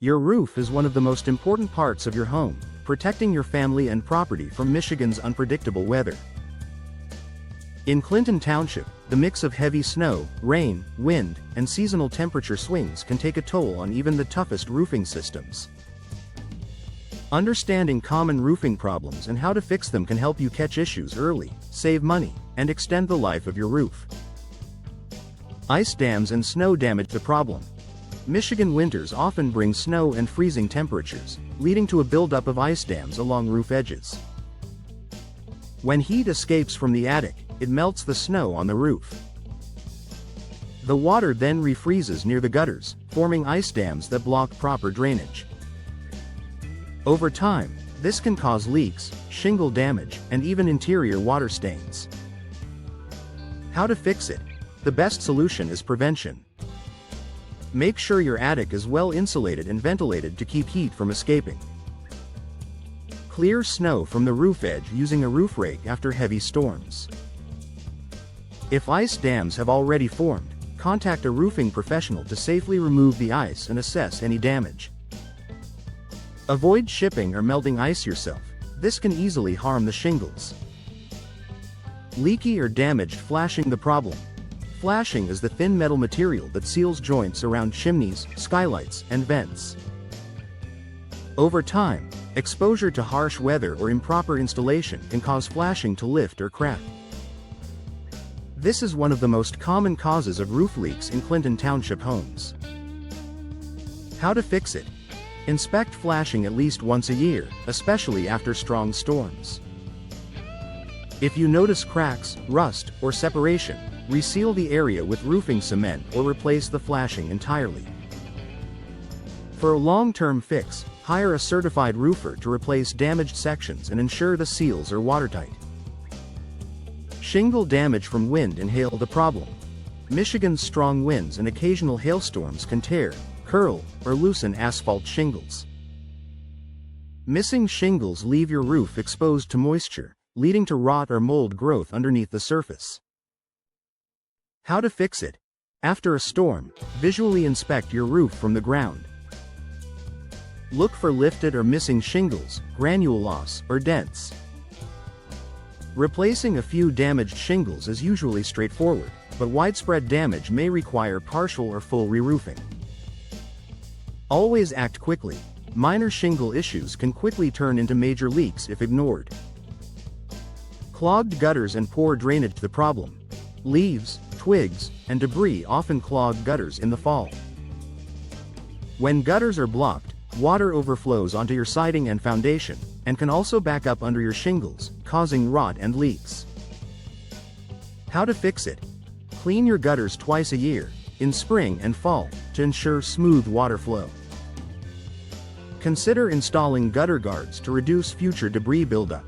Your roof is one of the most important parts of your home, protecting your family and property from Michigan's unpredictable weather. In Clinton Township, the mix of heavy snow, rain, wind, and seasonal temperature swings can take a toll on even the toughest roofing systems. Understanding common roofing problems and how to fix them can help you catch issues early, save money, and extend the life of your roof. Ice dams and snow damage the problem. Michigan winters often bring snow and freezing temperatures, leading to a buildup of ice dams along roof edges. When heat escapes from the attic, it melts the snow on the roof. The water then refreezes near the gutters, forming ice dams that block proper drainage. Over time, this can cause leaks, shingle damage, and even interior water stains. How to fix it? The best solution is prevention. Make sure your attic is well insulated and ventilated to keep heat from escaping. Clear snow from the roof edge using a roof rake after heavy storms. If ice dams have already formed, contact a roofing professional to safely remove the ice and assess any damage. Avoid shipping or melting ice yourself. This can easily harm the shingles. Leaky or damaged flashing the problem. Flashing is the thin metal material that seals joints around chimneys, skylights, and vents. Over time, exposure to harsh weather or improper installation can cause flashing to lift or crack. This is one of the most common causes of roof leaks in Clinton Township homes. How to fix it? Inspect flashing at least once a year, especially after strong storms. If you notice cracks, rust, or separation, reseal the area with roofing cement or replace the flashing entirely. For a long-term fix, hire a certified roofer to replace damaged sections and ensure the seals are watertight. Shingle damage from wind and hail the problem. Michigan's strong winds and occasional hailstorms can tear, curl, or loosen asphalt shingles. Missing shingles leave your roof exposed to moisture, leading to rot or mold growth underneath the surface. How to fix it? After a storm, visually inspect your roof from the ground. Look for lifted or missing shingles, granule loss, or dents. Replacing a few damaged shingles is usually straightforward, but widespread damage may require partial or full re-roofing. Always act quickly. Minor shingle issues can quickly turn into major leaks if ignored. Clogged gutters and poor drainage the problem. Leaves, twigs, and debris often clog gutters in the fall. When gutters are blocked, water overflows onto your siding and foundation, and can also back up under your shingles, causing rot and leaks. How to fix it? Clean your gutters twice a year, in spring and fall, to ensure smooth water flow. Consider installing gutter guards to reduce future debris buildup.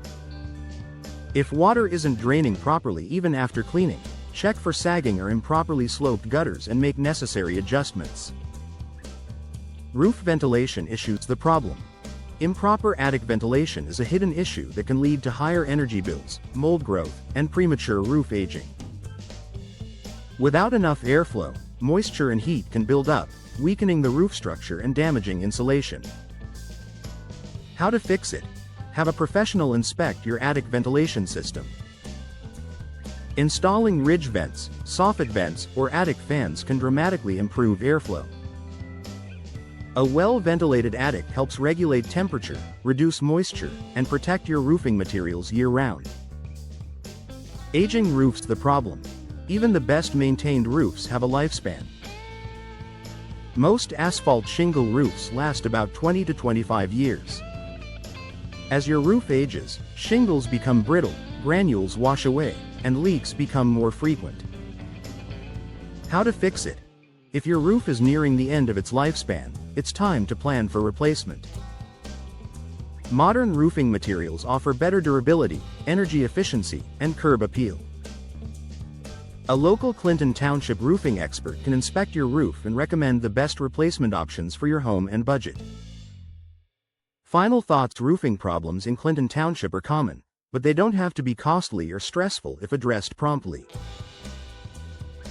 If water isn't draining properly even after cleaning, check for sagging or improperly sloped gutters and make necessary adjustments. Roof ventilation issues the problem. Improper attic ventilation is a hidden issue that can lead to higher energy bills, mold growth, and premature roof aging. Without enough airflow, moisture and heat can build up, weakening the roof structure and damaging insulation. How to fix it? Have a professional inspect your attic ventilation system. Installing ridge vents, soffit vents, or attic fans can dramatically improve airflow. A well-ventilated attic helps regulate temperature, reduce moisture, and protect your roofing materials year-round. Aging roofs the problem. Even the best-maintained roofs have a lifespan. Most asphalt shingle roofs last about 20 to 25 years. As your roof ages, shingles become brittle, granules wash away, and leaks become more frequent. How to fix it? If your roof is nearing the end of its lifespan, it's time to plan for replacement. Modern roofing materials offer better durability, energy efficiency, and curb appeal. A local Clinton Township roofing expert can inspect your roof and recommend the best replacement options for your home and budget. Final thoughts: roofing problems in Clinton Township are common, but they don't have to be costly or stressful if addressed promptly.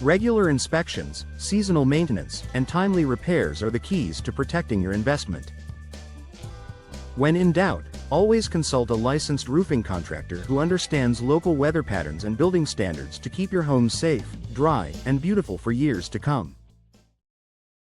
Regular inspections, seasonal maintenance, and timely repairs are the keys to protecting your investment. When in doubt, always consult a licensed roofing contractor who understands local weather patterns and building standards to keep your home safe, dry, and beautiful for years to come.